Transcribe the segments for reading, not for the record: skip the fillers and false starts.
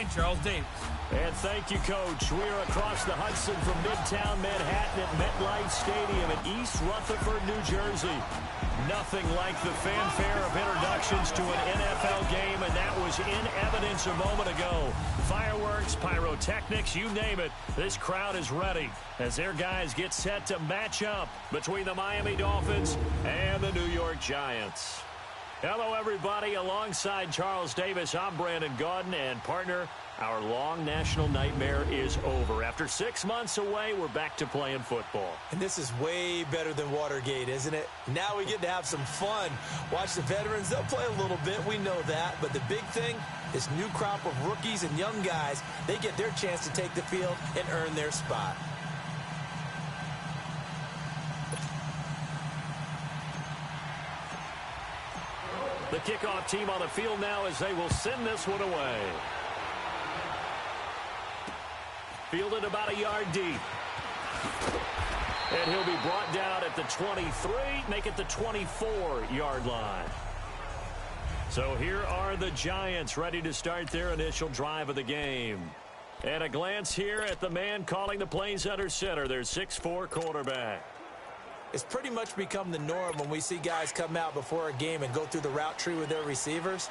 and Charles Davis. And thank you, Coach. We are across the Hudson from Midtown Manhattan at MetLife Stadium in East Rutherford, New Jersey. Nothing like the fanfare of introductions to an NFL game, and that was in evidence a moment ago. Fireworks, pyrotechnics, you name it. This crowd is ready as their guys get set to match up between the Miami Dolphins and the New York Giants. Hello, everybody. Alongside Charles Davis, I'm Brandon Gaudin, and partner, our long national nightmare is over. After 6 months away, we're back to playing football. And this is way better than Watergate, isn't it? Now we get to have some fun. Watch the veterans. They'll play a little bit. We know that. But the big thing, this new crop of rookies and young guys, they get their chance to take the field and earn their spot. The kickoff team on the field now as they will send this one away. Fielded about a yard deep. And he'll be brought down at the 23, make it the 24-yard line. So here are the Giants ready to start their initial drive of the game. And a glance here at the man calling the plays under center, their 6'4" quarterback. It's pretty much become the norm when we see guys come out before a game and go through the route tree with their receivers.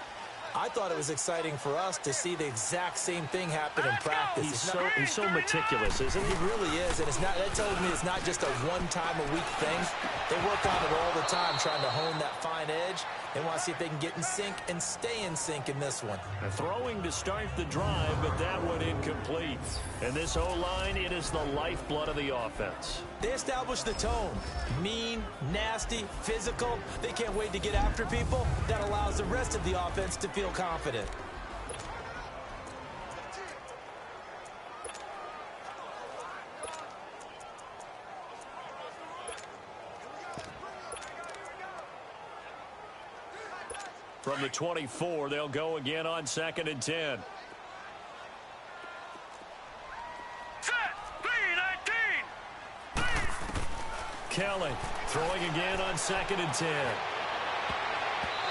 I thought it was exciting for us to see the exact same thing happen in practice. He's so meticulous, isn't he? He really is, and that tells me it's not just a one-time-a-week thing. They work on it all the time, trying to hone that fine edge. They want to see if they can get in sync and stay in sync in this one. Throwing to start the drive, but that one incomplete. And this O-line, it is the lifeblood of the offense. They establish the tone. Mean, nasty, physical. They can't wait to get after people. That allows the rest of the offense to feel confident. From the 24, they'll go again on 2nd and 10. Set, B-19. Kelly throwing again on 2nd and 10.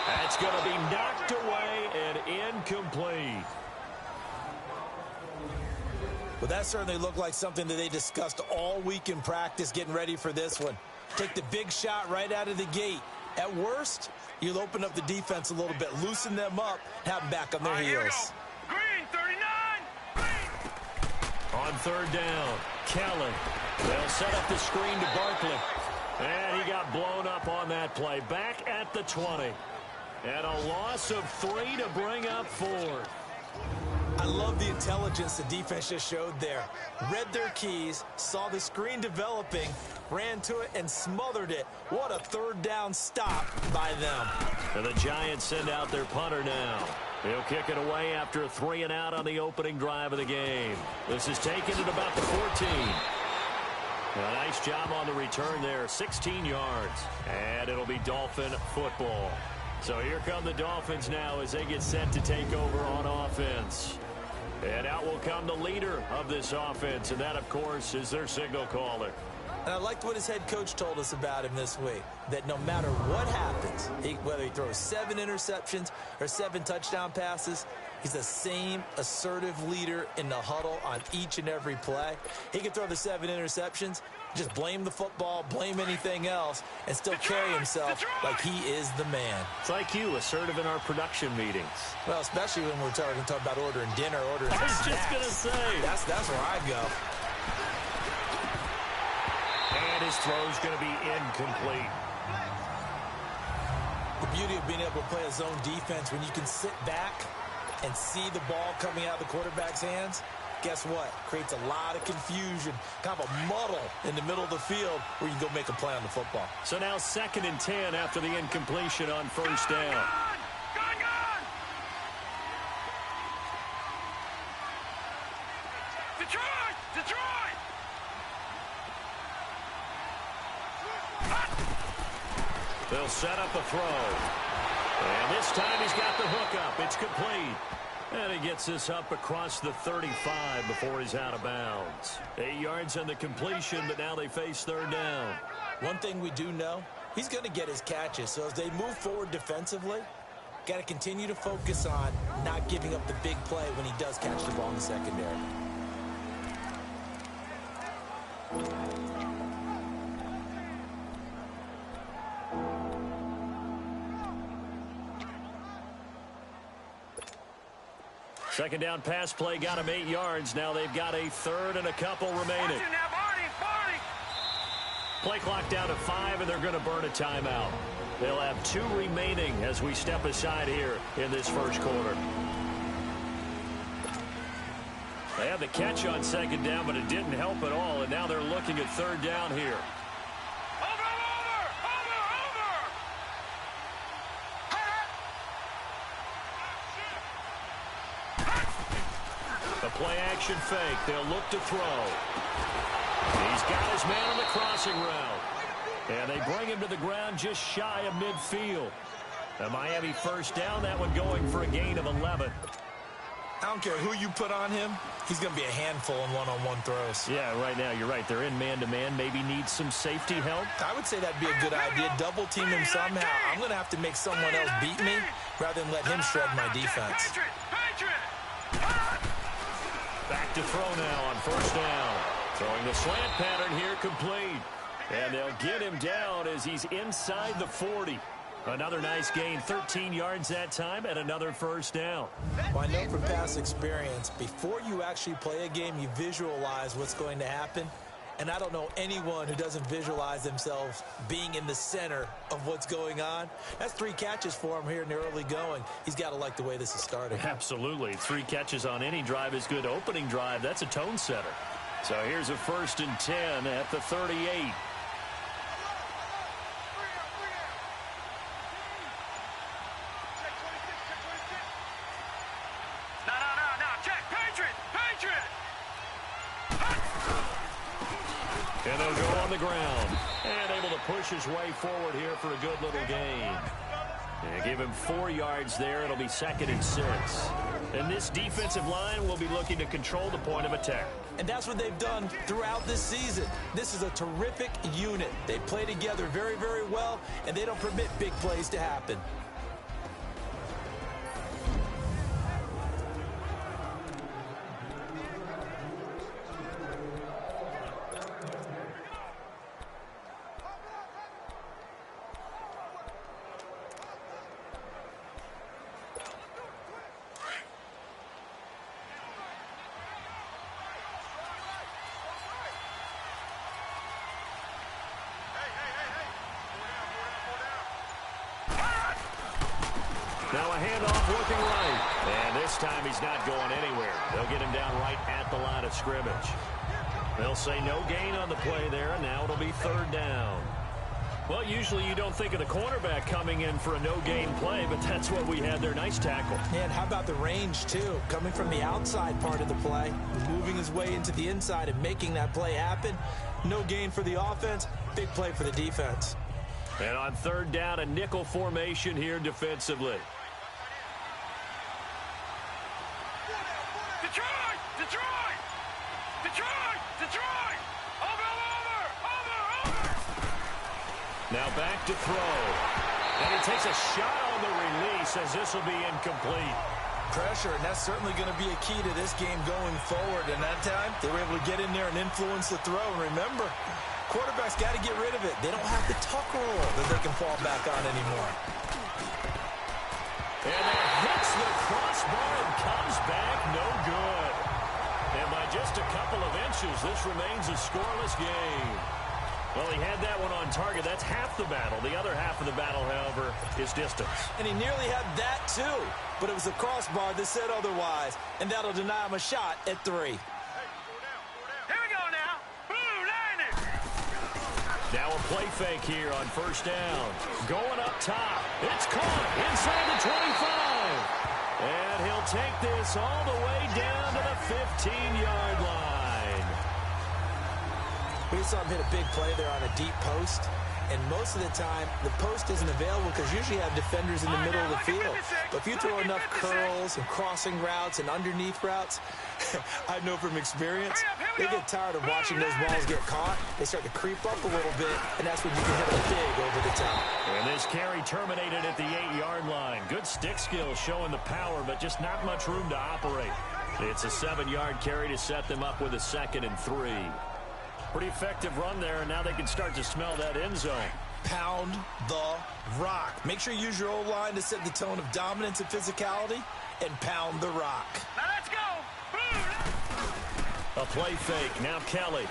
That's going to be knocked away and incomplete. Well, that certainly looked like something that they discussed all week in practice getting ready for this one. Take the big shot right out of the gate. At worst, you'll open up the defense a little bit, loosen them up, have them back on their heels. Green, 39. On 3rd down, Kelly. They'll set up the screen to Barkley. And he got blown up on that play. Back at the 20. And a loss of 3 to bring up 4. I love the intelligence the defense just showed there. Read their keys, saw the screen developing, ran to it, and smothered it. What a 3rd down stop by them. And the Giants send out their punter now. He'll kick it away after a 3 and out on the opening drive of the game. This is taken at about the 14. A nice job on the return there, 16 yards. And it'll be Dolphin football. So here come the Dolphins now as they get set to take over on offense. And out will come the leader of this offense, and that, of course, is their signal caller. And I liked what his head coach told us about him this week, that no matter what happens, whether he throws 7 interceptions or 7 touchdown passes, he's the same assertive leader in the huddle on each and every play. He can throw the 7 interceptions, just blame the football, blame anything else, and still carry himself like he is the man. It's like you, assertive in our production meetings. Well, especially when we're talking about ordering dinner, ordering I was snacks. just going to say. That's where I go. And his throw's going to be incomplete. The beauty of being able to play a zone defense when you can sit back and see the ball coming out of the quarterback's hands, guess what? Creates a lot of confusion, kind of a muddle in the middle of the field where you can go make a play on the football. So now 2nd and 10 after the incompletion on 1st down. Gone! Detroit! They'll set up a throw. And this time he's got the hook up. It's complete. And he gets this up across the 35 before he's out of bounds. 8 yards on the completion, but now they face 3rd down. One thing we do know, he's going to get his catches. So as they move forward defensively, Got to continue to focus on not giving up the big play when he does catch the ball in the secondary. Second down pass play got him 8 yards. Now they've got a third and a couple remaining. Play clock down to 5, and they're going to burn a timeout. They'll have 2 remaining as we step aside here in this first quarter. They had the catch on second down, but it didn't help at all, and now they're looking at third down here. The play action fake. They'll look to throw. He's got his man on the crossing route. And they bring him to the ground just shy of midfield. A Miami first down, that one going for a gain of 11. I don't care who you put on him. He's going to be a handful in one-on-one throws. Yeah, right now, you're right. They're in man-to-man. Maybe need some safety help. I would say that'd be a good idea. Double team him somehow. I'm going to have to make someone else beat me rather than let him shred my defense. Back to throw now on first down. Throwing the slant pattern here complete. And they'll get him down as he's inside the 40. Another nice gain, 13 yards that time, and another first down. Well, I know from past experience, before you actually play a game, you visualize what's going to happen. And I don't know anyone who doesn't visualize themselves being in the center of what's going on. That's 3 catches for him here in the early going. He's got to like the way this is starting. Absolutely. 3 catches on any drive is good. Opening drive, that's a tone setter. So here's a 1st and 10 at the 38. And they'll go on the ground. And able to push his way forward here for a good little gain. And give him 4 yards there. It'll be 2nd and 6. And this defensive line will be looking to control the point of attack. And that's what they've done throughout this season. This is a terrific unit. They play together very, very well, and they don't permit big plays to happen. Now a handoff looking right. And this time he's not going anywhere. They'll get him down right at the line of scrimmage. They'll say no gain on the play there, and now it'll be 3rd down. Well, usually you don't think of the cornerback coming in for a no-gain play, but that's what we had there. Nice tackle. And how about the range, too? Coming from the outside part of the play, moving his way into the inside and making that play happen. No gain for the offense, big play for the defense. And on 3rd down, a nickel formation here defensively. Detroit! Detroit! Detroit! Detroit! Over! Now back to throw. And he takes a shot on the release as this will be incomplete. Pressure, and that's certainly going to be a key to this game going forward. And that time, they were able to get in there and influence the throw. And remember, quarterbacks got to get rid of it. They don't have the tuck roll that they can fall back on anymore. And that hits the crossbar and comes back no good. And by just a couple of inches, this remains a scoreless game. Well, he had that one on target. That's half the battle. The other half of the battle, however, is distance. And he nearly had that, too. But it was the crossbar that said otherwise. And that'll deny him a shot at 3. Here we go now. Blue landed. Now a play fake here on 1st down. Going up top. It's caught inside the 25. And he'll take this all the way down to the 15-yard line. We saw him hit a big play there on a deep post. And most of the time, the post isn't available because usually you have defenders in the middle of the field. But if you throw enough curls and crossing routes and underneath routes, I know from experience, they get tired of watching those balls get caught. They start to creep up a little bit, and that's when you can hit them big over the top. And this carry terminated at the 8-yard line. Good stick skill showing the power, but just not much room to operate. It's a 7-yard carry to set them up with a 2nd and 3. Pretty effective run there, and now they can start to smell that end zone. Pound the rock. Make sure you use your O-line to set the tone of dominance and physicality, and pound the rock. Now let's go. A play fake. Now Kelly.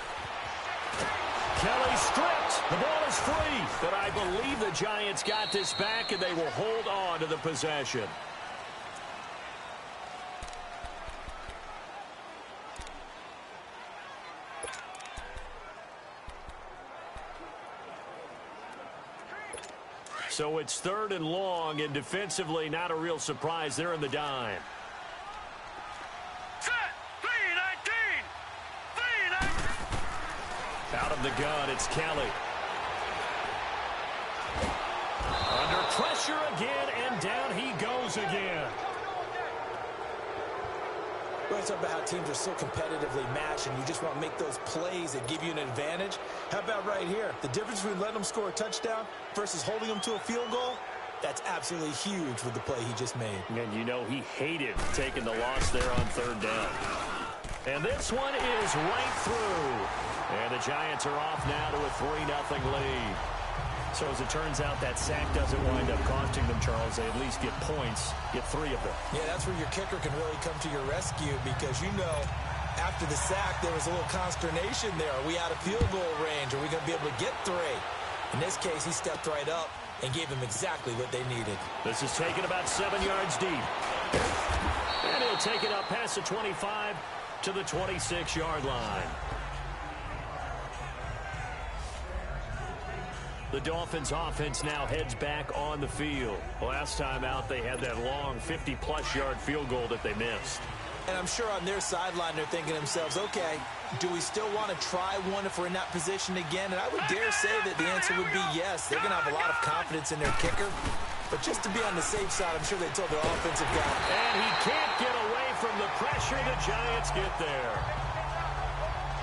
Kelly stripped. The ball is free. But I believe the Giants got this back, and they will hold on to the possession. So it's 3rd and long, and defensively, not a real surprise. They're in the dime. Set. 3-19. Out of the gun, it's Kelly. Under pressure again, and down he goes again. We're going to talk about how teams are so competitively matched, and you just want to make those plays that give you an advantage. How about right here? The difference between letting them score a touchdown versus holding them to a field goal, that's absolutely huge with the play he just made. And you know he hated taking the loss there on 3rd down. And this one is right through. And the Giants are off now to a 3-0 lead. So as it turns out, that sack doesn't wind up costing them, Charles. They at least get points, get 3 of them. Yeah, that's where your kicker can really come to your rescue because, you know, after the sack, there was a little consternation there. Are we out of field goal range? Are we going to be able to get 3? In this case, he stepped right up and gave them exactly what they needed. This is taken about 7 yards deep. And he'll take it up past the 25 to the 26-yard line. The Dolphins offense now heads back on the field. Last time out, they had that long 50-plus yard field goal that they missed. And I'm sure on their sideline, they're thinking to themselves, okay, do we still want to try one if we're in that position again? And I would dare say that the answer would be yes. They're going to have a lot of confidence in their kicker. But just to be on the safe side, I'm sure they told their offensive guy. And he can't get away from the pressure. The Giants get there.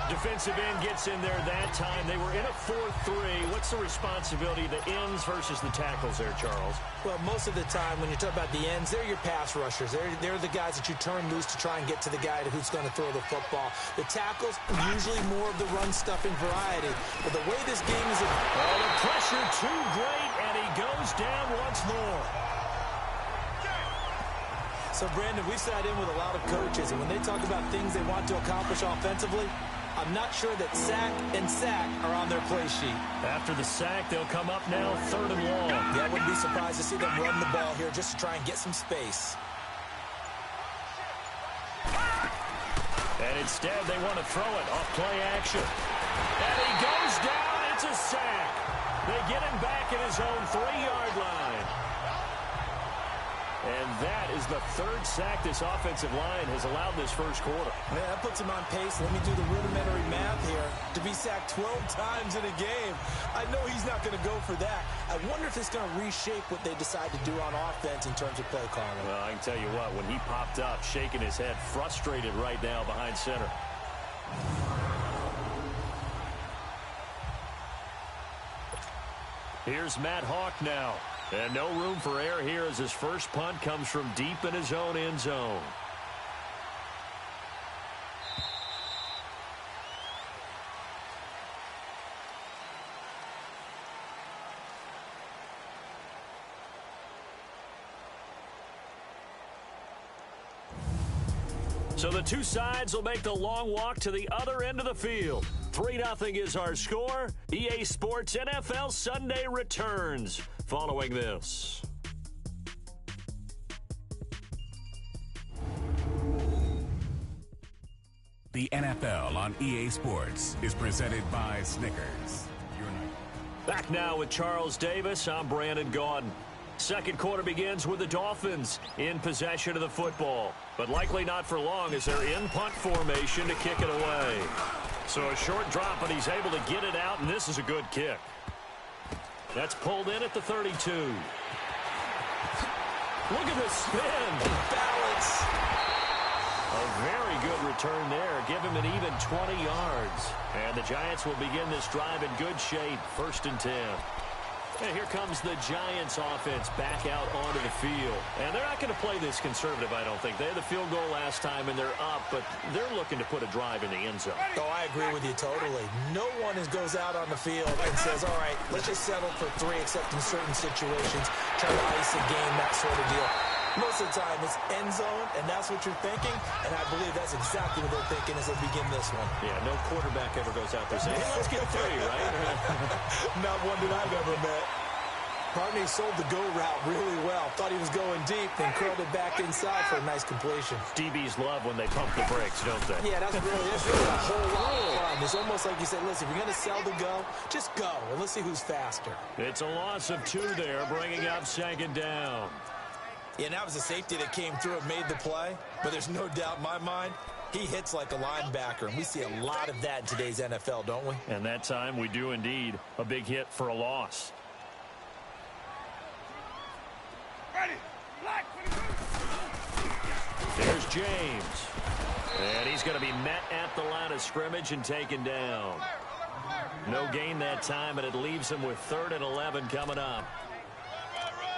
Defensive end gets in there that time. They were in a 4-3. What's the responsibility of the ends versus the tackles there, Charles? Well, most of the time when you talk about the ends, they're your pass rushers. They're the guys that you turn loose to try and get to the guy who's going to throw the football. The tackles, usually more of the run-stuffing variety. But the way this game is... Oh, the pressure too great, and he goes down once more. So, Brandon, we sat in with a lot of coaches, and when they talk about things they want to accomplish offensively, I'm not sure that sack and sack are on their play sheet. After the sack, they'll come up now 3rd and long. Yeah, I wouldn't be surprised to see them run the ball here just to try and get some space. And instead, they want to throw it off play action. And he goes down. It's a sack. They get him back at his own 3-yard line. And that is the 3rd sack this offensive line has allowed this first quarter. Man, that puts him on pace. Let me do the rudimentary math here. To be sacked 12 times in a game, I know he's not going to go for that. I wonder if it's going to reshape what they decide to do on offense in terms of play calling. Well, I can tell you what, when he popped up, shaking his head, frustrated right now behind center. Here's Matt Hawk now. And no room for error here as his first punt comes from deep in his own end zone. So the two sides will make the long walk to the other end of the field. 3-0 is our score. EA Sports NFL Sunday returns following this. The NFL on EA Sports is presented by Snickers. Back now with Charles Davis. I'm Brandon Gaudin. Second quarter begins with the Dolphins in possession of the football, but likely not for long as they're in punt formation to kick it away. So a short drop, but he's able to get it out, and this is a good kick. That's pulled in at the 32. Look at the spin. Balance. A Very good return there. Give him an even 20 yards. And the Giants will begin this drive in good shape. 1st and 10. And here comes the Giants offense back out onto the field. And they're not going to play this conservative, I don't think. They had the field goal last time, and they're up, but they're looking to put a drive in the end zone. Oh, I agree with you totally. No one goes out on the field and says, all right, let's just settle for 3, except in certain situations, try to ice a game, that sort of deal. Most of the time, it's end zone, and that's what you're thinking, and I believe that's exactly what they're thinking as they begin this one. Yeah, no quarterback ever goes out there saying, hey, let's get 3, right? Not one that I've ever met. Partney sold the go route really well. Thought he was going deep, then curled it back inside for a nice completion. DBs love when they pump the brakes, don't they? Yeah, that's really a whole lot of fun. It's almost like you said, listen, if you're going to sell the go, just go, and let's see who's faster. It's a loss of 2 there, bringing up 2nd down. Yeah, that was a safety that came through and made the play, but there's no doubt in my mind, he hits like a linebacker, and we see a lot of that in today's NFL, don't we? And that time we do indeed. A big hit for a loss. There's James. And he's going to be met at the line of scrimmage and taken down. No gain that time, and it leaves him with 3rd and 11 coming up.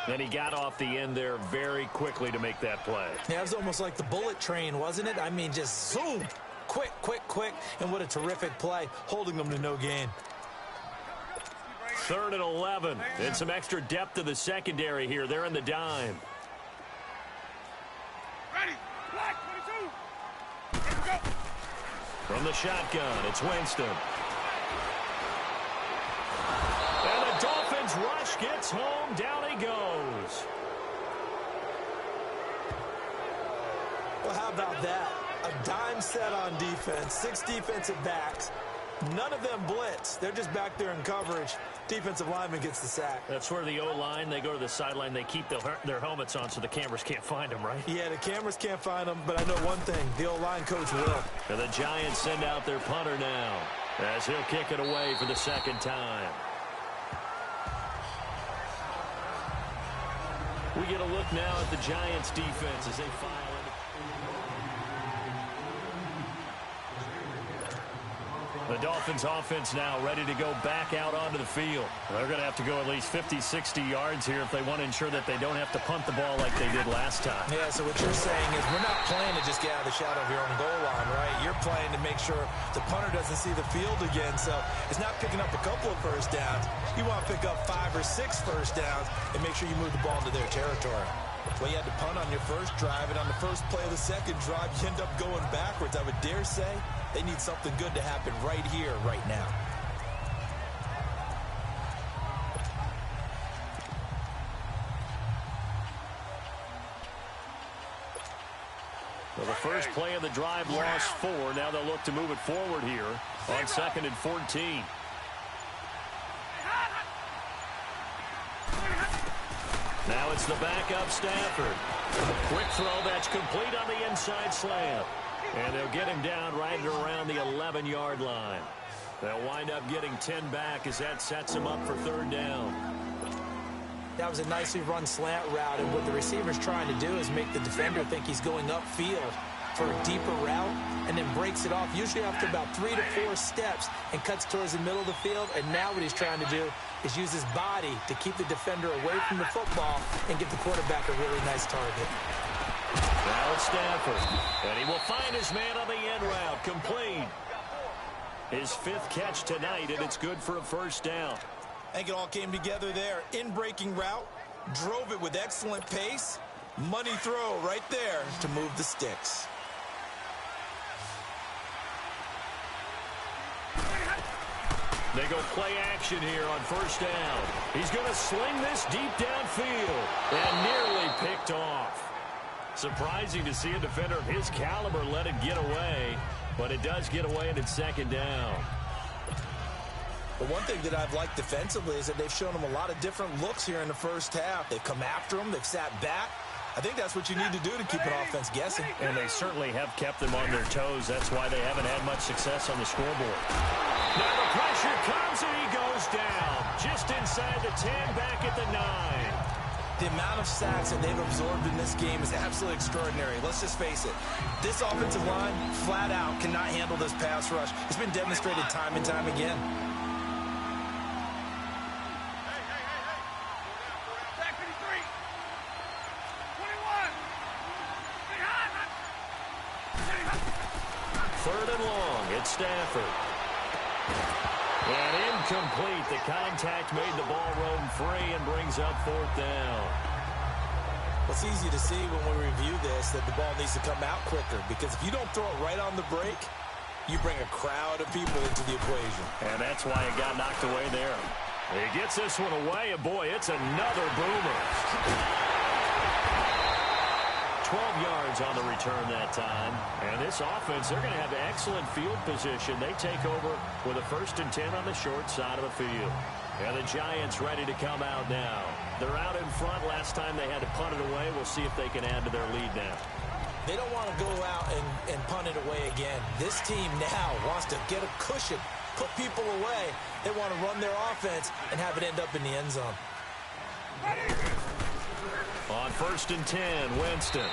Then he got off the end there very quickly to make that play. Yeah, it was almost like the bullet train, wasn't it? I mean, just zoom. Quick, quick, quick. And what a terrific play, holding them to no gain. 3rd and 11. And some extra depth to the secondary here. They're in the dime. Ready. Black 22. Here we go. From the shotgun, it's Winston. And the Dolphins rush gets home. Down he goes. Well, how about that? A dime set on defense. 6 defensive backs. None of them blitz. They're just back there in coverage. Defensive lineman gets the sack. That's where the O-line, they go to the sideline, they keep their helmets on so the cameras can't find them, right? Yeah, the cameras can't find them, but I know one thing. The O-line coach will. And the Giants send out their punter now as he'll kick it away for the 2nd time. We get a look now at the Giants defense as they file in. The Dolphins offense now ready to go back out onto the field. They're going to have to go at least 50, 60 yards here if they want to ensure that they don't have to punt the ball like they did last time. Yeah, so what you're saying is we're not playing to just get out of the shadow of your own goal line, right? You're playing to make sure the punter doesn't see the field again. So it's not picking up a couple of first downs. You want to pick up 5 or 6 first downs and make sure you move the ball into their territory. Well, you had to punt on your first drive, and on the first play of the second drive, you end up going backwards. I would dare say they need something good to happen right here, right now. Well, the first play of the drive lost 4. Now they'll look to move it forward here on 2nd and 14. Now it's the backup Stafford. Quick throw that's complete on the inside slant. And they'll get him down right around the 11-yard line. They'll wind up getting 10 back as that sets him up for 3rd down. That was a nicely run slant route, and what the receiver's trying to do is make the defender think he's going upfield for a deeper route, and then breaks it off, usually after about 3 to 4 steps, and cuts towards the middle of the field. And now what he's trying to do is use his body to keep the defender away from the football and give the quarterback a really nice target. Now it's Stafford, and he will find his man on the end route, complete. His 5th catch tonight, and it's good for a first down. I think it all came together there. In-breaking route, drove it with excellent pace. Money throw right there to move the sticks. They go play action here on first down. He's going to sling this deep downfield and nearly picked off. Surprising to see a defender of his caliber let it get away, but it does get away and it's 2nd down. But one thing that I've liked defensively is that they've shown him a lot of different looks here in the first half. They've come after him. They've sat back. I think that's what you need to do to keep an offense guessing. And they certainly have kept them on their toes. That's why they haven't had much success on the scoreboard. Now the pressure comes and he goes down. Just inside the 10, back at the 9. The amount of sacks that they've absorbed in this game is absolutely extraordinary. Let's just face it. This offensive line, flat out, cannot handle this pass rush. It's been demonstrated time and time again. Back 53. 21. Third and long. It's Stafford. And incomplete. The contact made the ball roam free and brings up fourth down. It's easy to see when we review this that the ball needs to come out quicker, because if you don't throw it right on the break, you bring a crowd of people into the equation. And that's why it got knocked away there. He gets this one away, and boy, it's another boomer. 12 yards on the return that time. And this offense, they're going to have excellent field position. They take over with a 1st and 10 on the short side of the field. And the Giants ready to come out now. They're out in front. Last time they had to punt it away. We'll see if they can add to their lead now. They don't want to go out and punt it away again. This team now wants to get a cushion, put people away. They want to run their offense and have it end up in the end zone. On 1st and 10, Winston.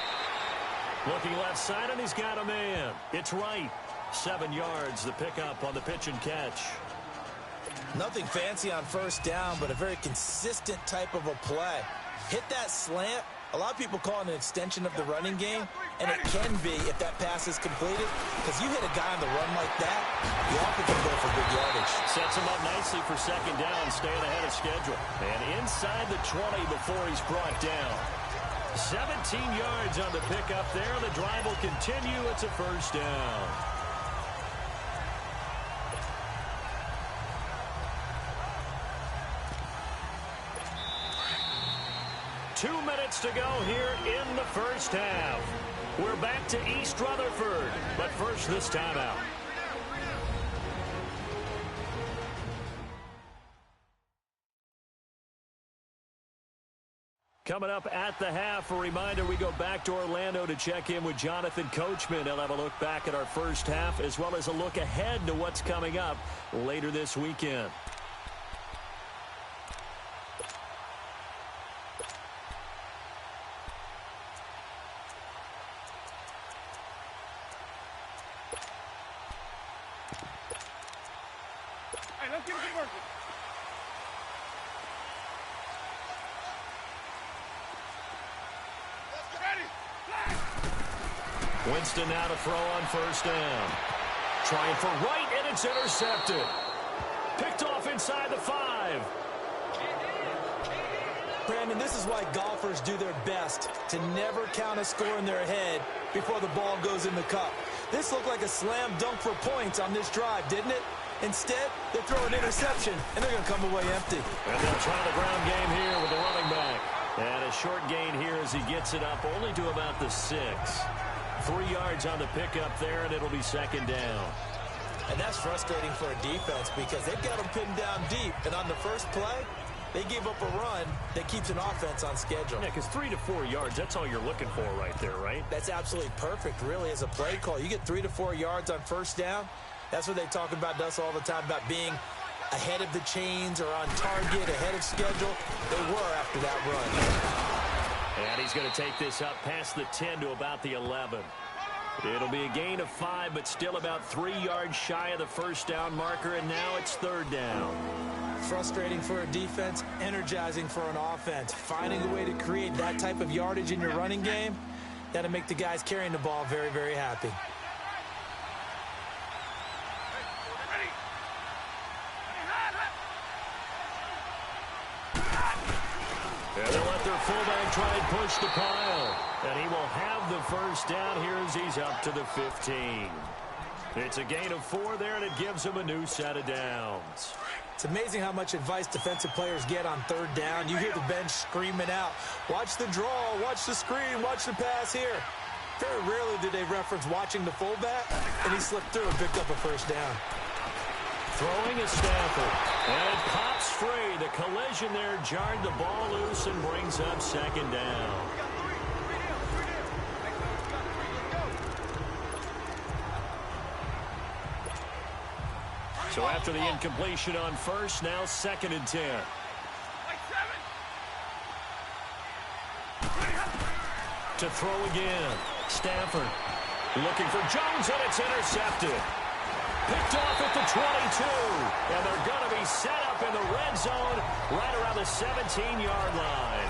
Looking left side, and he's got a man. It's right. 7 yards, the pickup on the pitch and catch. Nothing fancy on 1st down, but a very consistent type of a play. Hit that slant. A lot of people call it an extension of the running game, and it can be if that pass is completed, because you hit a guy on the run like that, you often can go for big yardage. Sets him up nicely for 2nd down, staying ahead of schedule. And inside the 20 before he's brought down. 17 yards on the pickup there. The drive will continue. It's a 1st down. Two minutes to go here in the 1st half. We're back to East Rutherford, but first this timeout. Coming up at the half, a reminder, we go back to Orlando to check in with Jonathan Coachman. He'll have a look back at our 1st half, as well as a look ahead to what's coming up later this weekend. Hey, let's get it working. Winston now to throw on 1st down. Trying for right, and it's intercepted. Picked off inside the 5. Brandon, this is why golfers do their best to never count a score in their head before the ball goes in the cup. This looked like a slam dunk for points on this drive, didn't it? Instead, they throw an interception, and they're going to come away empty. And they'll try the ground game here with the running back. And a short gain here as he gets it up only to about the 6. 3 yards on the pickup there, and it'll be 2nd down. And that's frustrating for a defense because they've got them pinned down deep. And on the first play, they gave up a run that keeps an offense on schedule. Yeah, because 3 to 4 yards, that's all you're looking for right there, right? That's absolutely perfect, really, as a play call. You get 3 to 4 yards on 1st down. That's what they talk about us all the time, about being ahead of the chains or on target, ahead of schedule. They were after that run. And he's going to take this up past the 10 to about the 11. It'll be a gain of 5, but still about 3 yards shy of the 1st down marker, and now it's 3rd down. Frustrating for a defense, energizing for an offense. Finding a way to create that type of yardage in your running game, that'll make the guys carrying the ball very, very happy. And they'll let their fullback try and push the pile. And he will have the 1st down here as he's up to the 15. It's a gain of 4 there, and it gives him a new set of downs. It's amazing how much advice defensive players get on 3rd down. You hear the bench screaming out, watch the draw, watch the screen, watch the pass here. Very rarely do they reference watching the fullback, and he slipped through and picked up a 1st down. Throwing is Stafford. And it pops free. The collision there jarred the ball loose and brings up 2nd down. So after the incompletion on 1st, now 2nd and 10. To throw again. Stafford looking for Jones, and it's intercepted. Picked off at the 22. And they're going to be set up in the red zone right around the 17-yard line.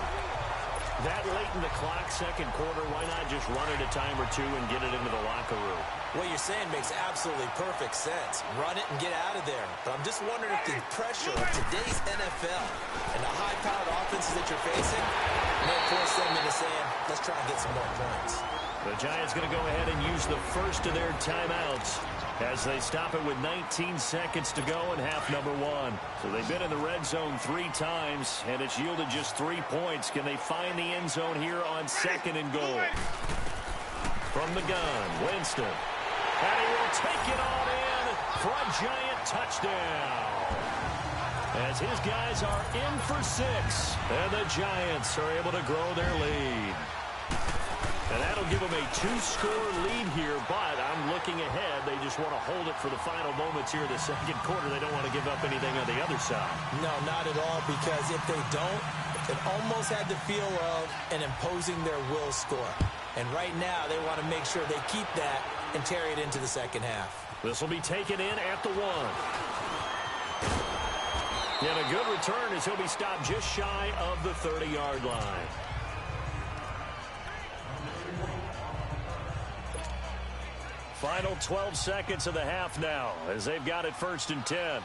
That late in the clock, second quarter, why not just run it a time or two and get it into the locker room? What you're saying makes absolutely perfect sense. Run it and get out of there. But I'm just wondering if the pressure of today's NFL and the high-powered offenses that you're facing may force them into saying, let's try and get some more points. The Giants going to go ahead and use the first of their timeouts as they stop it with 19 seconds to go in half number one. So they've been in the red zone 3 times, and it's yielded just 3 points. Can they find the end zone here on second and goal? From the gun, Winston. And he will take it on in for a Giant touchdown. As his guys are in for 6, and the Giants are able to grow their lead. And that'll give them a 2-score lead here, but I'm looking ahead. They just want to hold it for the final moments here in the second quarter. They don't want to give up anything on the other side. No, not at all, because if they don't, it almost had the feel of an imposing their will score. And right now, they want to make sure they keep that and carry it into the second half. This will be taken in at the 1. And a good return as he'll be stopped just shy of the 30-yard line. Final 12 seconds of the half now as they've got it 1st and 10.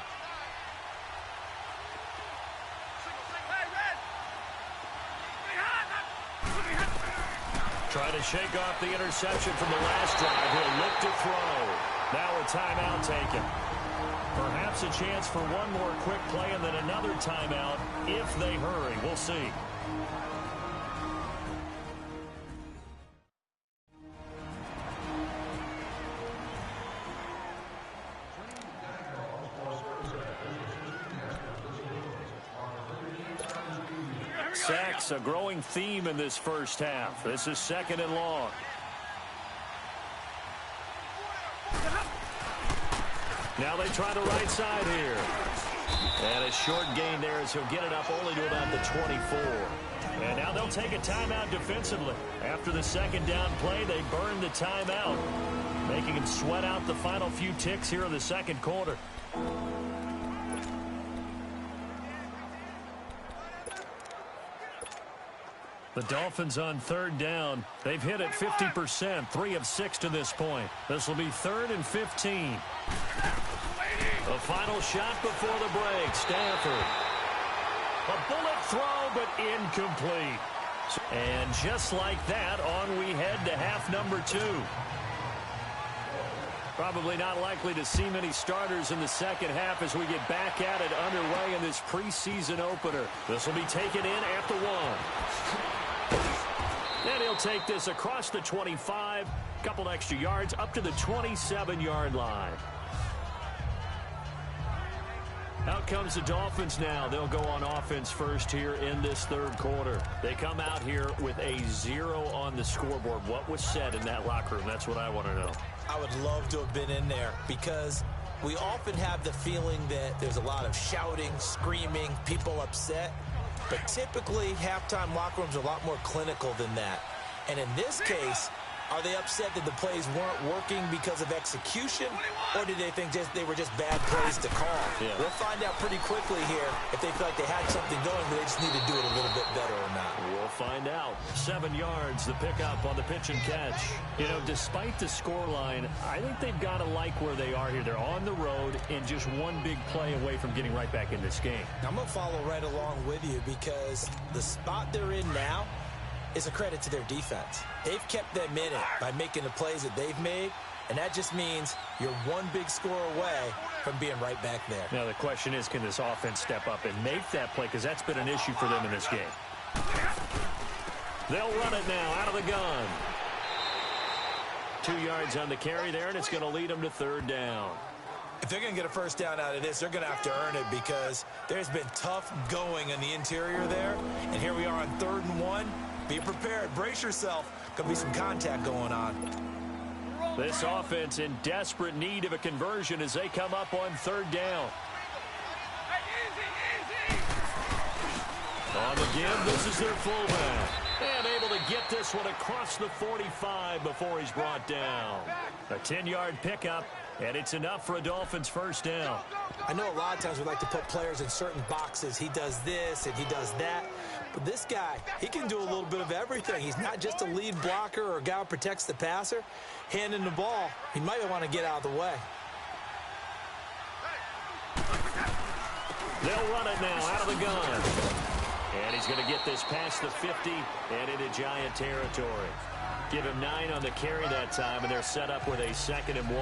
Trying to shake off the interception from the last drive. He'll look to throw. Now a timeout taken. Perhaps a chance for one more quick play and then another timeout if they hurry. We'll see. Sacks, a growing theme in this first half. This is 2nd and long. Now they try the right side here. And a short gain there as he'll get it up only to about the 24. And now they'll take a timeout defensively. After the second down play, they burn the timeout, making him sweat out the final few ticks here in the second quarter. The Dolphins on 3rd down. They've hit it 50%, 3 of 6 to this point. This will be 3rd and 15. The final shot before the break. Stafford. A bullet throw, but incomplete. And just like that, on we head to half number 2. Probably not likely to see many starters in the second half as we get back at it underway in this preseason opener. This will be taken in at the 1. And he'll take this across the 25, couple extra yards, up to the 27-yard line. Out comes the Dolphins now. They'll go on offense first here in this third quarter. They come out here with a 0 on the scoreboard. What was said in that locker room? That's what I want to know. I would love to have been in there because we often have the feeling that there's a lot of shouting, screaming, people upset. But typically, halftime locker rooms are a lot more clinical than that. And in this case, are they upset that the plays weren't working because of execution, or did they think they were just bad plays to call? Yeah. We'll find out pretty quickly here if they feel like they had something going, but they just need to do it a little bit better or not. We'll find out. 7 yards, the pickup on the pitch and catch. You know, despite the scoreline, I think they've got to like where they are here. They're on the road and just one big play away from getting right back in this game. I'm going to follow right along with you because the spot they're in now is a credit to their defense. They've kept them in it by making the plays that they've made, and that just means you're one big score away from being right back there. Now the question is, can this offense step up and make that play? Because that's been an issue for them in this game. They'll run it now out of the gun. 2 yards on the carry there, and it's going to lead them to 3rd down. If they're going to get a first down out of this, they're going to have to earn it because there's been tough going in the interior there. And here we are on 3rd and 1. Be prepared. Brace yourself. Going to be some contact going on. This offense in desperate need of a conversion as they come up on 3rd down. On the give, this is their fullback. And able to get this one across the 45 before he's brought down. A 10-yard pickup, and it's enough for a Dolphins first down. I know a lot of times we like to put players in certain boxes. He does this and he does that. But this guy, he can do a little bit of everything. He's not just a lead blocker or a guy who protects the passer. Handing the ball, he might want to get out of the way. They'll run it now out of the gun. And he's going to get this past the 50 and into Giant territory. Give him 9 on the carry that time, and they're set up with a 2nd and 1.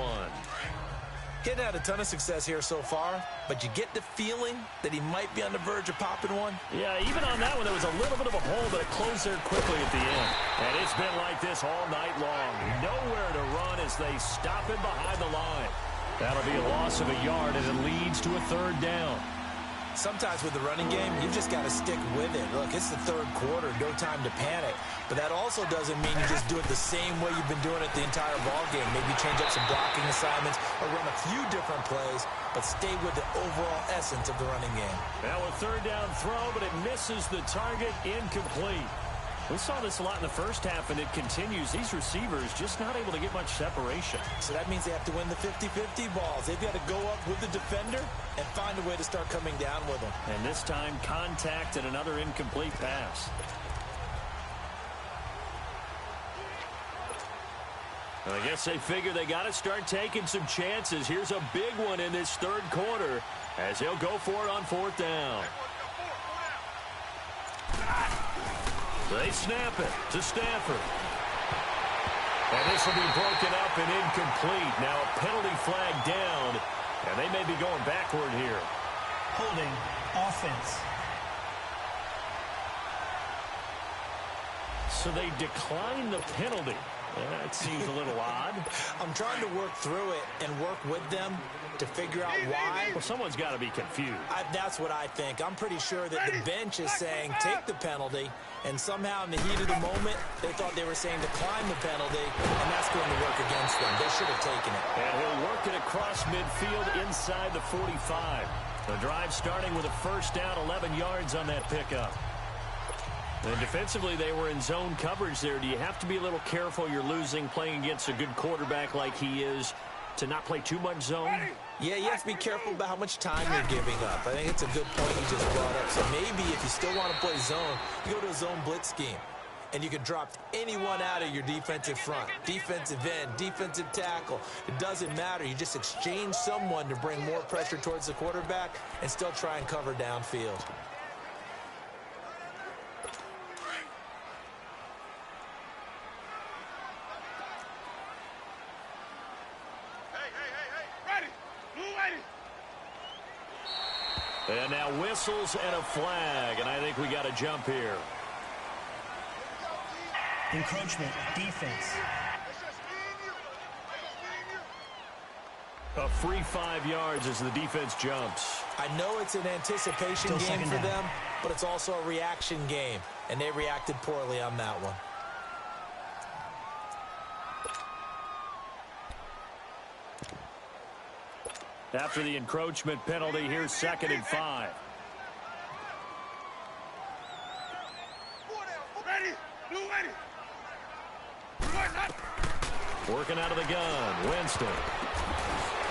Getting had a ton of success here so far, but you get the feeling that he might be on the verge of popping one. Yeah, even on that one, there was a little bit of a hole, but it closed there quickly at the end. And it's been like this all night long. Nowhere to run as they stop him behind the line. That'll be a loss of a yard, and it leads to a 3rd down. Sometimes with the running game, you've just got to stick with it. Look, it's the 3rd quarter, no time to panic. But that also doesn't mean you just do it the same way you've been doing it the entire ball game. Maybe change up some blocking assignments or run a few different plays, but stay with the overall essence of the running game. Now a 3rd down throw, but it misses the target, incomplete. We saw this a lot in the first half, and it continues. These receivers just not able to get much separation. So that means they have to win the 50-50 balls. They've got to go up with the defender and find a way to start coming down with them. And this time, contact and another incomplete pass. Well, I guess they figure they got to start taking some chances. Here's a big one in this 3rd quarter as they'll go for it on 4th down. They snap it to Stafford. And this will be broken up and incomplete. Now a penalty flag down, and they may be going backward here. Holding offense. So they decline the penalty. That seems a little odd. I'm trying to work through it and work with them to figure out why. Well, someone's got to be confused. That's what I think. I'm pretty sure that the bench is saying take the penalty, and somehow in the heat of the moment, they thought they were saying decline the penalty, and that's going to work against them. They should have taken it. And he'll work it across midfield inside the 45. The drive starting with a 1st down, 11 yards on that pickup. And defensively, they were in zone coverage there. Do you have to be a little careful? You're losing, playing against a good quarterback like he is, to not play too much zone? Yeah, you have to be careful about how much time you're giving up. I think it's a good point you just brought up. So maybe if you still want to play zone, you go to a zone blitz scheme. And you can drop anyone out of your defensive front. Defensive end, defensive tackle. It doesn't matter. You just exchange someone to bring more pressure towards the quarterback and still try and cover downfield. And now whistles and a flag, and I think we got to jump here. Encroachment, defense. A free 5 yards as the defense jumps. I know it's an anticipation game for them, but it's also a reaction game, and they reacted poorly on that one. After the encroachment penalty, here's 2nd and 5. Working out of the gun, Winston.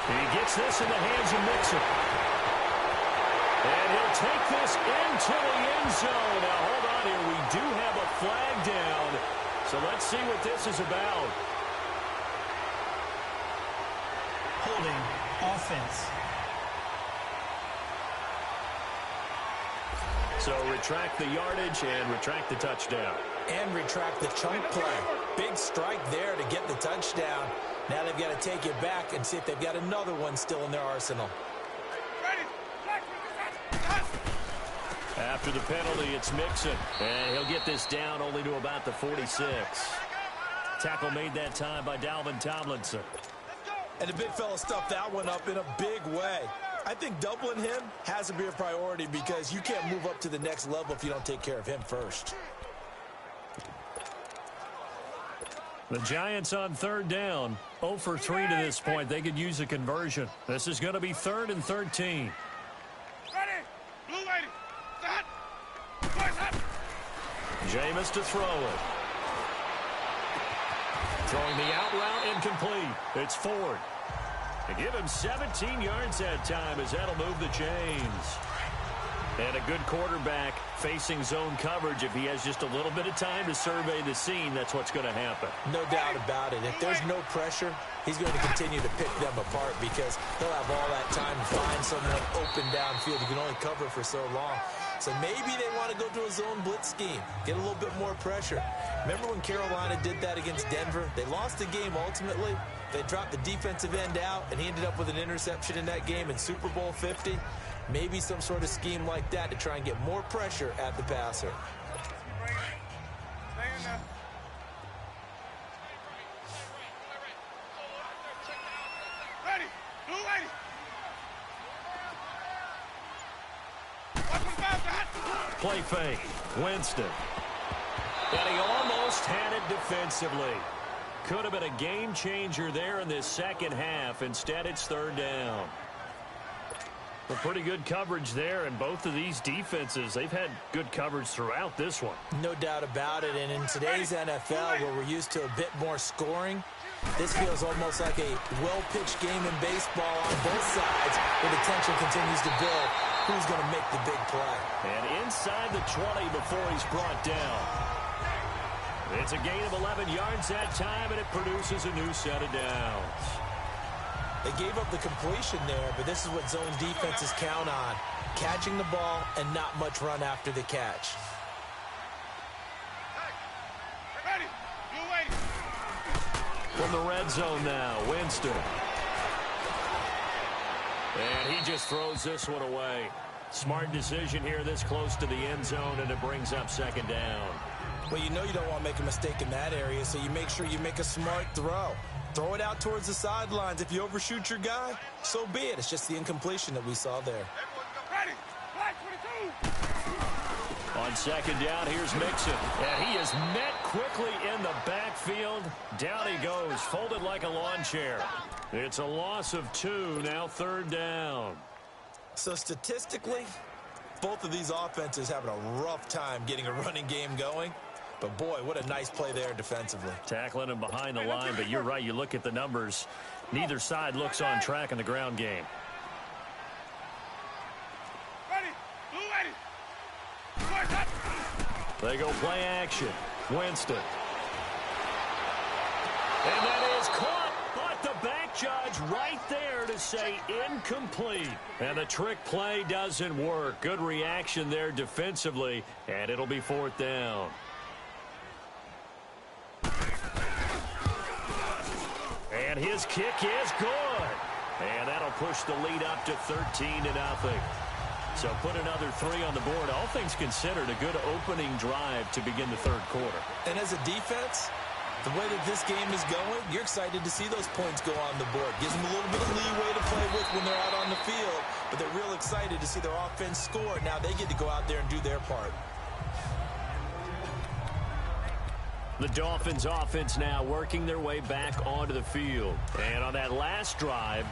He gets this in the hands of Mixon. And he'll take this into the end zone. Now, hold on here. We do have a flag down. So let's see what this is about. Holding offense. So retract the yardage and retract the touchdown. And retract the chunk play. Big strike there to get the touchdown. Now they've got to take it back and see if they've got another one still in their arsenal. After the penalty, it's Mixon. And he'll get this down only to about the 46. Tackle made that time by Dalvin Tomlinson. And the big fella stuffed that one up in a big way. I think doubling him has to be a priority because you can't move up to the next level if you don't take care of him first. The Giants on 3rd down. 0 for 3 to this point. They could use a conversion. This is going to be 3rd and 13. Jameis to throw it. Throwing the out route incomplete. It's Ford. They give him 17 yards that time as that'll move the chains. And a good quarterback facing zone coverage. If he has just a little bit of time to survey the scene, that's what's going to happen. No doubt about it. If there's no pressure, he's going to continue to pick them apart because he'll have all that time to find someone open downfield. You can only cover for so long. So maybe they want to go to a zone blitz scheme, get a little bit more pressure. Remember when Carolina did that against Denver? They lost the game ultimately. They dropped the defensive end out, and he ended up with an interception in that game in Super Bowl 50. Maybe some sort of scheme like that to try and get more pressure at the passer. Ready. Blue lady. Play fake. Winston. And he almost had it defensively. Could have been a game changer there in this second half. Instead, it's third down. Well, pretty good coverage there, and both of these defenses, they've had good coverage throughout this one. No doubt about it, and in today's NFL, where we're used to a bit more scoring, this feels almost like a well-pitched game in baseball on both sides, where the tension continues to build. Who's going to make the big play? And inside the 20 before he's brought down. It's a gain of 11 yards that time, and it produces a new set of downs. They gave up the completion there, but this is what zone defenses count on. Catching the ball and not much run after the catch. Ready. Blue lady. From the red zone now, Winston. And he just throws this one away. Smart decision here this close to the end zone, and it brings up second down. Well, you know you don't want to make a mistake in that area, so you make sure you make a smart throw. Throw it out towards the sidelines. If you overshoot your guy, so be it. It's just the incompletion that we saw there. Ready. Black 22. On second down, here's Mixon. And he is met quickly in the backfield. Down he goes, folded like a lawn chair. It's a loss of 2, now third down. So statistically, both of these offenses having a rough time getting a running game going. But, boy, what a nice play there defensively. Tackling him behind the line, but you're right. You look at the numbers. Neither side looks on track in the ground game. Ready. Blue lady. They go play action. Winston. And that is caught, but the back judge right there to say incomplete. And the trick play doesn't work. Good reaction there defensively, and it'll be fourth down. And his kick is good. And that'll push the lead up to 13-0. So put another 3 on the board. All things considered, a good opening drive to begin the third quarter. And as a defense, the way that this game is going, you're excited to see those points go on the board. Gives them a little bit of leeway to play with when they're out on the field. But they're real excited to see their offense score. Now they get to go out there and do their part. The Dolphins offense now working their way back onto the field. And on that last drive,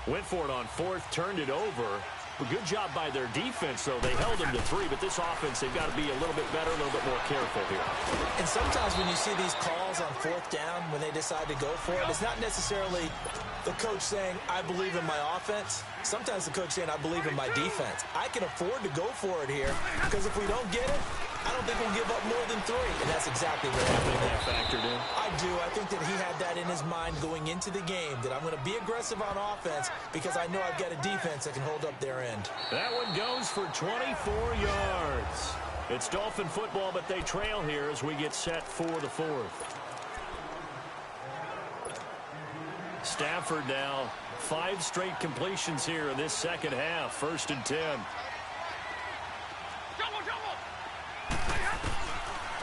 went for it on fourth, turned it over. A good job by their defense, though. They held them to 3, but this offense, they've got to be a little bit better, a little bit more careful here. And sometimes when you see these calls on fourth down, when they decide to go for it, it's not necessarily the coach saying, I believe in my offense. Sometimes the coach saying, I believe in my defense. I can afford to go for it here, because if we don't get it, I don't think we'll give up more than 3. And that's exactly what happened there. Factored in. I do. I think that he had that in his mind going into the game, that I'm going to be aggressive on offense because I know I've got a defense that can hold up their end. That one goes for 24 yards. It's Dolphin football, but they trail here as we get set for the fourth. Stafford now 5 straight completions here in this second half. 1st and 10.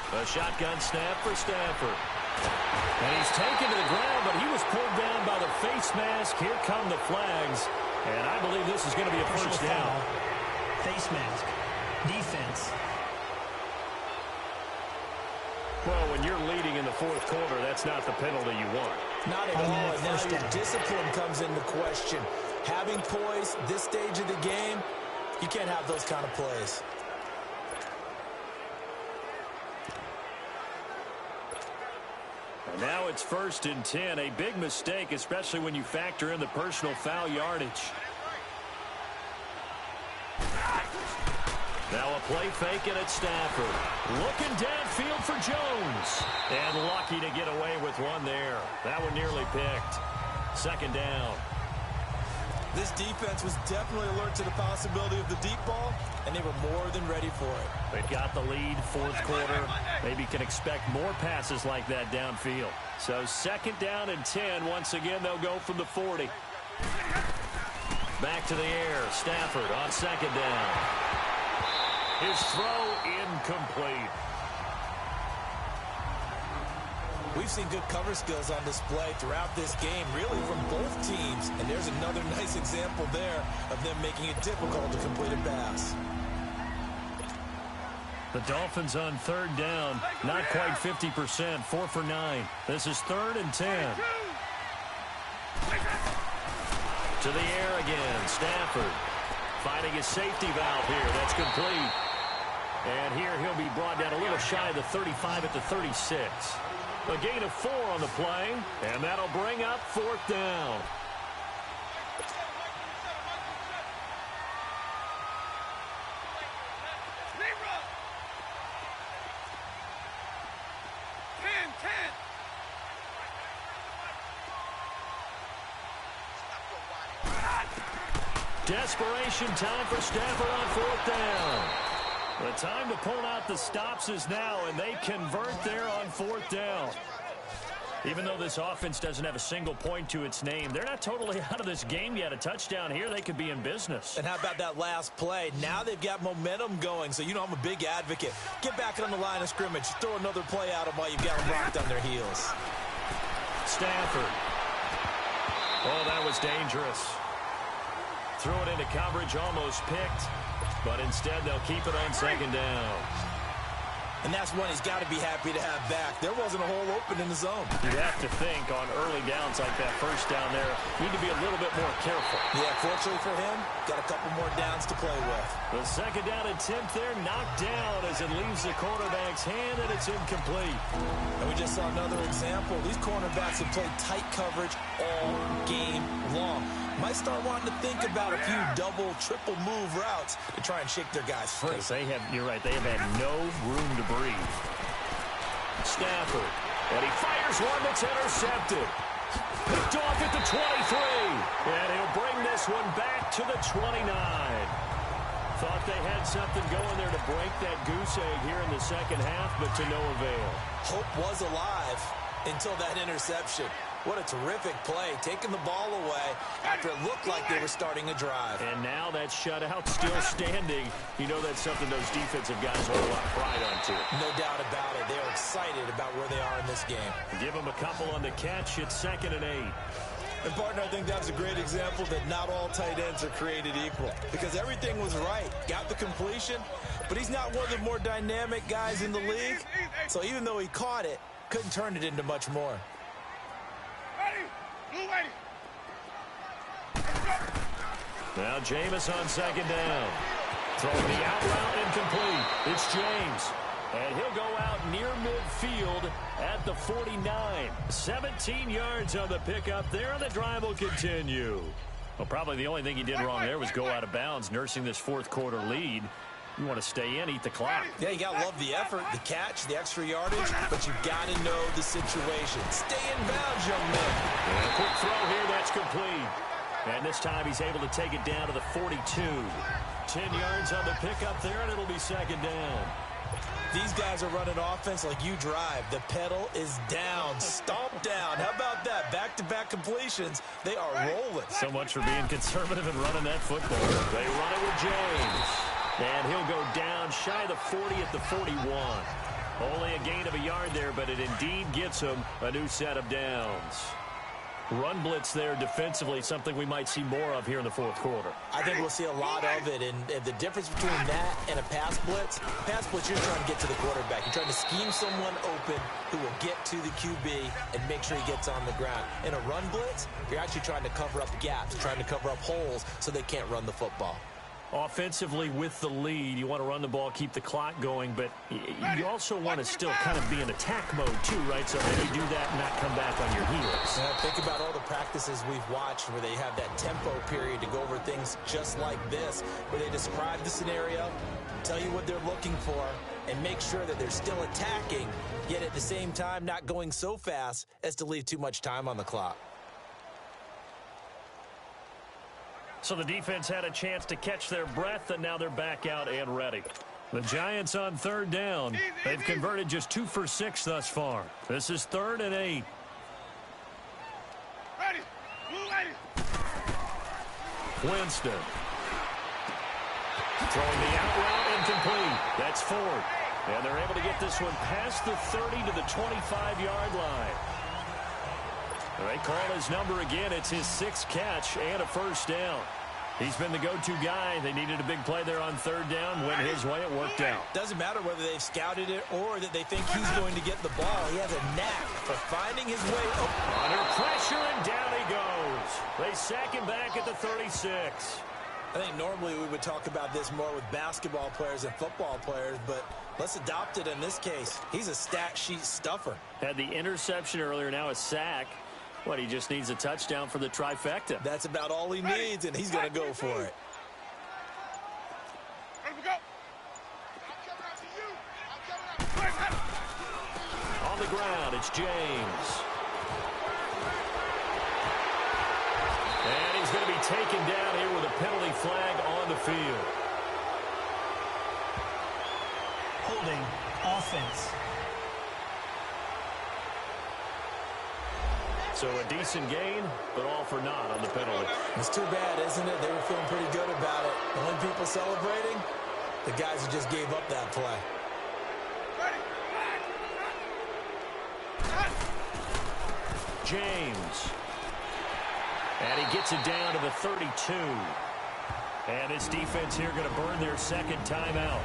A shotgun snap for Stafford. And he's taken to the ground, but he was pulled down by the face mask. Here come the flags. And I believe this is going to be a first down. Face mask. Defense. Well, when you're leading in the fourth quarter, that's not the penalty you want. Not at all. And now your discipline comes into question. Having poise this stage of the game, you can't have those kind of plays. And now it's 1st and 10. A big mistake, especially when you factor in the personal foul yardage. Now a play fake, and it's Stafford. Looking downfield for Jones. And lucky to get away with one there. That one nearly picked. 2nd down. This defense was definitely alert to the possibility of the deep ball, and they were more than ready for it. They've got the lead, 4th quarter. Maybe can expect more passes like that downfield. So 2nd down and 10. Once again, they'll go from the 40. Back to the air. Stafford on 2nd down. His throw incomplete. We've seen good cover skills on display throughout this game, really from both teams. And there's another nice example there of them making it difficult to complete a pass. The Dolphins on 3rd down, not quite 50%, 4 for 9. This is 3rd and 10. To the air again, Stafford finding his safety valve here. That's complete. And here he'll be brought down a little shy of the 35 at the 36. A gain of 4 on the play, and that'll bring up 4th down. Desperation time for Stafford on 4th down. The time to pull out the stops is now, and they convert there on 4th down. Even though this offense doesn't have a single point to its name, they're not totally out of this game yet. A touchdown here, they could be in business. And how about that last play? Now they've got momentum going, so you know I'm a big advocate. Get back on the line of scrimmage. Throw another play at them while you've got them rocked on their heels. Stafford. Oh, that was dangerous. Threw it into coverage, almost picked. But instead, they'll keep it on 2nd down. And that's one he's got to be happy to have back. There wasn't a hole open in the zone. You'd have to think on early downs like that 1st down there, need to be a little bit more careful. Yeah, fortunately for him, got a couple more downs to play with. The 2nd down attempt there knocked down as it leaves the quarterback's hand, and it's incomplete. And we just saw another example. These cornerbacks have played tight coverage all game long. Might start wanting to think about a few double, triple move routes to try and shake their guys free. You're right, they have had no room to breathe. Stafford, and he fires one that's intercepted. Picked off at the 23, and he'll bring this one back to the 29. Thought they had something going there to break that goose egg here in the 2nd half, but to no avail. Hope was alive until that interception. What a terrific play, taking the ball away after it looked like they were starting a drive. And now that shutout still standing. You know that's something those defensive guys hold a lot of pride onto. No doubt about it. They are excited about where they are in this game. Give them a couple on the catch. It's 2nd and 8. And, partner, I think that's a great example that not all tight ends are created equal. Because everything was right. Got the completion, but he's not one of the more dynamic guys in the league. So even though he caught it, couldn't turn it into much more. Now Jameis on 2nd down. Throwing the out route incomplete. It's James. And he'll go out near midfield at the 49. 17 yards on the pickup there, and the drive will continue. Well, probably the only thing he did wrong there was go out of bounds, nursing this 4th quarter lead. You want to stay in, eat the clock. Yeah, you got to love the effort, the catch, the extra yardage, but you got to know the situation. Stay in bounds, young man. And a quick throw here, that's complete. And this time he's able to take it down to the 42. 10 yards on the pickup there, and it'll be 2nd down. These guys are running offense like you drive. The pedal is down, stomp down. How about that? Back-to-back completions. They are rolling. So much for being conservative and running that football. They run it with James. And he'll go down shy of the 40 at the 41. Only a gain of a yard there, but it indeed gets him a new set of downs. Run blitz there defensively, something we might see more of here in the 4th quarter. I think we'll see a lot of it, and the difference between that and a pass blitz, you're trying to get to the quarterback. You're trying to scheme someone open who will get to the QB and make sure he gets on the ground. In a run blitz, you're actually trying to cover up gaps, trying to cover up holes so they can't run the football. Offensively with the lead, you want to run the ball, keep the clock going, but you also want to still kind of be in attack mode too, right? So maybe do that and not come back on your heels. Yeah, think about all the practices we've watched where they have that tempo period to go over things just like this, where they describe the scenario, tell you what they're looking for, and make sure that they're still attacking, yet at the same time not going so fast as to leave too much time on the clock. So the defense had a chance to catch their breath, and now they're back out and ready. The Giants on third down. They've converted just 2 for 6 thus far. This is 3rd and 8. Ready. Ready. Winston. Throwing the out route incomplete. That's Ford. And they're able to get this one past the 30 to the 25-yard line. They call his number again. It's his 6th catch and a first down. He's been the go-to guy. They needed a big play there on third down. Went his way. It worked out. Doesn't matter whether they've scouted it or that they think he's going to get the ball. He has a knack for finding his way. Oh. Under pressure, and down he goes. They sack him back at the 36. I think normally we would talk about this more with basketball players and football players, but let's adopt it in this case. He's a stat sheet stuffer. Had the interception earlier, now a sack. What, he just needs a touchdown for the trifecta. That's about all he needs, and he's going to go for it. On the ground, it's James. And he's going to be taken down here with a penalty flag on the field. Holding offense. So a decent gain, but all for naught on the penalty. It's too bad, isn't it? They were feeling pretty good about it. The only people celebrating, the guys who just gave up that play. James. And he gets it down to the 32. And this defense here going to burn their second timeout.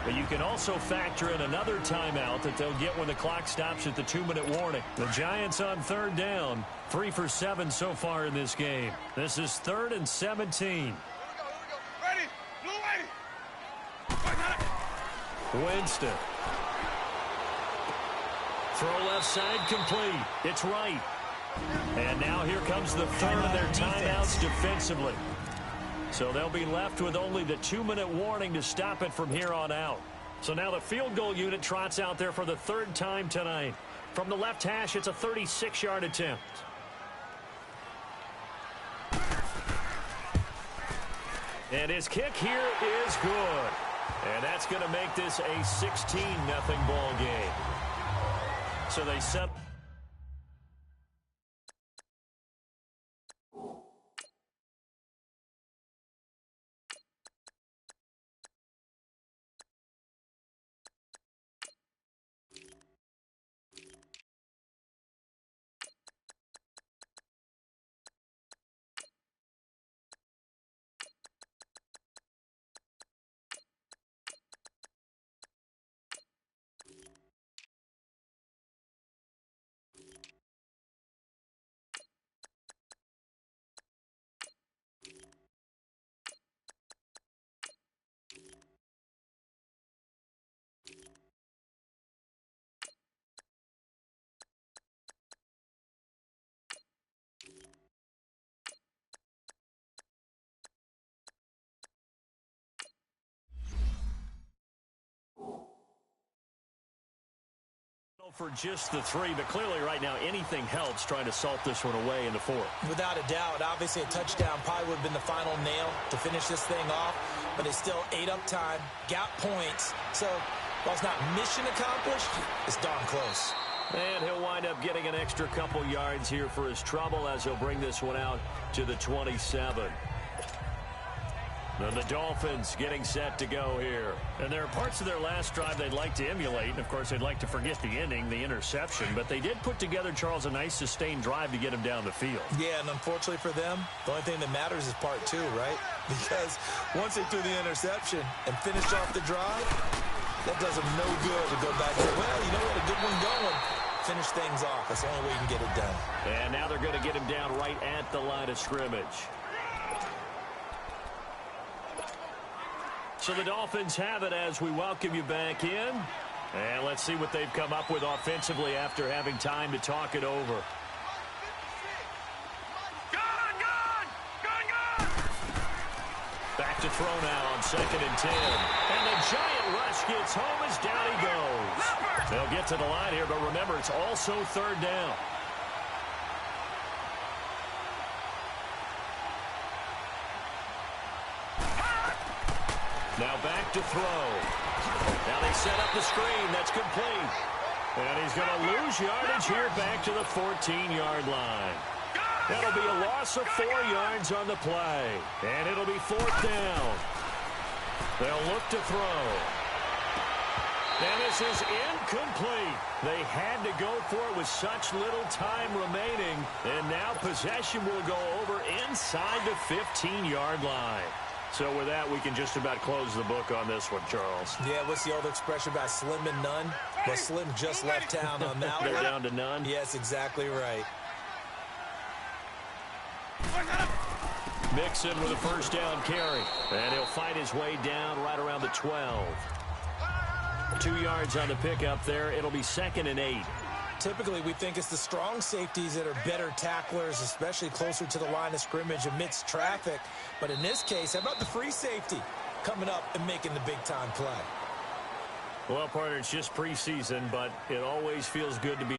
But you can also factor in another timeout that they'll get when the clock stops at the 2-minute warning. The Giants on third down, 3 for 7 so far in this game. This is 3rd and 17. Here we go. Ready. Blue lady. Winston. Throw left side complete. It's right. And now here comes the third of their timeouts defensively. So they'll be left with only the 2-minute warning to stop it from here on out. So now the field goal unit trots out there for the 3rd time tonight. From the left hash, it's a 36-yard attempt. And his kick here is good. And that's going to make this a 16-0 ball game. So they set... for just the 3, but clearly right now anything helps trying to salt this one away in the 4th. Without a doubt, obviously a touchdown probably would have been the final nail to finish this thing off, but it's still ate up time, got points, so while it's not mission accomplished, it's darn close. And he'll wind up getting an extra couple yards here for his trouble as he'll bring this one out to the 27. And the Dolphins getting set to go here. And there are parts of their last drive they'd like to emulate. And, of course, they'd like to forget the ending, the interception. But they did put together, Charles, a nice sustained drive to get him down the field. Yeah, and unfortunately for them, the only thing that matters is part 2, right? Because once they threw the interception and finished off the drive, that does them no good to go back to, well, you know what, a good one going. Finish things off. That's the only way you can get it done. And now they're going to get him down right at the line of scrimmage. So the Dolphins have it as we welcome you back in. And let's see what they've come up with offensively after having time to talk it over. Back to throw now on 2nd and 10. And the giant rush gets home as down he goes. They'll get to the line here, but remember, it's also 3rd down. Now back to throw. Now they set up the screen. That's complete. And he's going to lose yardage here back to the 14-yard line. That'll be a loss of 4 yards on the play. And it'll be 4th down. They'll look to throw. And this is incomplete. They had to go for it with such little time remaining. And now possession will go over inside the 15-yard line. So with that, we can just about close the book on this one, Charles. Yeah, what's the old expression about slim and none? Well, Slim just left town on that one. They're down to none? Yes, exactly right. Mixon with a 1st down carry. And he'll fight his way down right around the 12. 2 yards on the pickup there. It'll be 2nd and 8. Typically, we think it's the strong safeties that are better tacklers, especially closer to the line of scrimmage amidst traffic. But in this case, how about the free safety coming up and making the big-time play? Well, partner, it's just preseason, but it always feels good to be